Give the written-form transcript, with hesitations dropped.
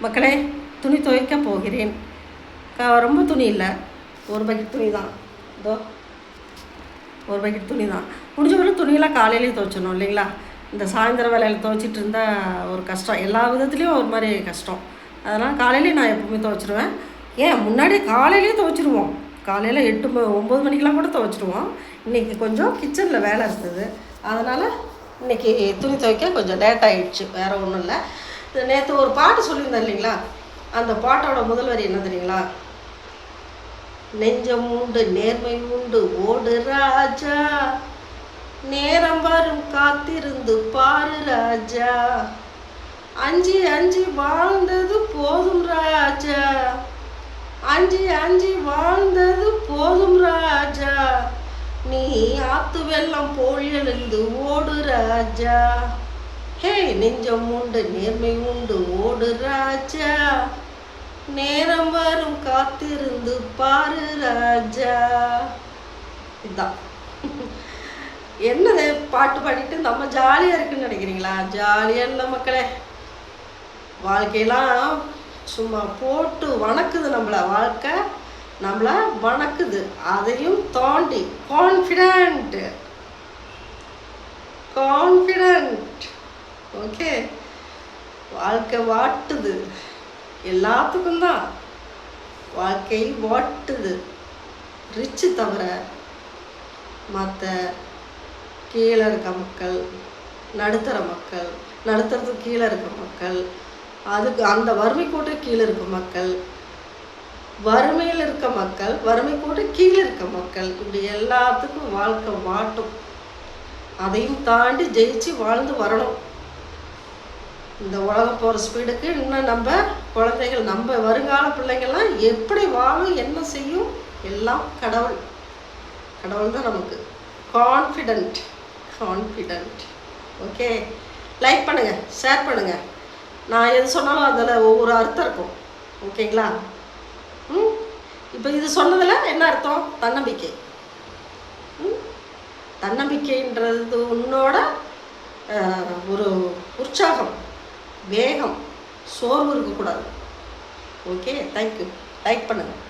மக்களே, துணி துவைக்க போகிறேன். ரொம்ப துணி இல்லை, ஒரு பக்கெட் துணி தான். இதோ ஒரு பக்கெட் துணி தான். முடிஞ்ச வரை துணியெல்லாம் காலையிலேயே துவைச்சிடணும் இல்லைங்களா? இந்த சாயந்தர வேலையில் துவைச்சிட்டு இருந்தால் ஒரு கஷ்டம், எல்லா விதத்துலேயும் ஒரு மாதிரி கஷ்டம். அதனால் காலையிலேயே நான் எப்போவுமே துவைச்சிருவேன். ஏன் முன்னாடியே காலையிலேயே துவைச்சிருவோம், காலையில் 8-9 மணிக்கெலாம் கூட துவைச்சிருவோம். இன்றைக்கி கொஞ்சம் கிச்சனில் வேலை இருந்தது, அதனால் இன்றைக்கி துணி துவைக்க கொஞ்சம் லேட் ஆகிடுச்சு. வேறு ஒன்றும் இல்லை. நேற்று ஒரு பாட்டு சொல்லியிருந்தேன் இல்லைங்களா? அந்த பாட்டோட முதல் வரி என்ன தெரியுங்களா? நெஞ்சம் உண்டு நேர்மை உண்டு ஓடு ராஜா, நேரம் வரும் காத்திருந்து பாரு ராஜா, அஞ்சி அஞ்சி வாழ்ந்தது போதும் ராஜா, அஞ்சி அஞ்சி வாழ்ந்தது போதும் ராஜா, நீ ஆத்து வெள்ளம் போல் எழுந்து ஓடு ராஜா. ஹே, நெஞ்சம் உண்டு நேர்மை உண்டு ஓடு ராஜா, நேரம் வரும் காத்திருந்து பாரு ராஜா. இதுதான். என்னது பாட்டு பாடிட்டு நம்ம ஜாலியாக இருக்குன்னு நினைக்கிறீங்களா? ஜாலியாக இல்லை மக்களே. வாழ்க்கையெல்லாம் சும்மா போட்டு வணக்குது நம்மளை, வாழ்க்கை நம்மளை வணக்குது. அதையும் தாண்டி கான்ஃபிடென்ட் ஓகே, வாழ்க்கை வாட்டுது, எல்லாத்துக்கும் தான் வாழ்க்கை வாட்டுது. ரிச்சு தவிர மற்ற கீழே இருக்க மக்கள், நடுத்தர மக்கள், நடுத்தரத்துக்கு கீழே இருக்க மக்கள், அதுக்கு அந்த வறுமை கோட்டை கீழே இருக்க மக்கள், வறுமையில் இருக்க மக்கள், வறுமை கோட்டை கீழே இருக்க மக்கள், இப்படி எல்லாத்துக்கும் வாழ்க்கை வாட்டும். அதையும் தாண்டி ஜெயிச்சு வாழ்ந்து வரணும். இந்த உலகம் போகிற ஸ்பீடுக்கு இன்னும் நம்ம குழந்தைகள், நம்ம வருங்கால பிள்ளைங்கள்லாம் எப்படி வாழும், என்ன செய்யும், எல்லாம் கடவுள் தான் நமக்கு. கான்ஃபிடென்ட். ஓகே, லைக் பண்ணுங்கள், ஷேர் பண்ணுங்கள். நான் எது சொன்னாலும் அதில் ஒவ்வொரு அர்த்தம் இருக்கும், ஓகேங்களா? இப்போ இது சொன்னதில் என்ன அர்த்தம்? தன்னம்பிக்கை. தன்னம்பிக்கைன்றது உன்னோட ஒரு உற்சாகம், வேகம், சோர்வு இருக்கக்கூடாது. Okay, thank you. லைக் பண்ணுங்கள்.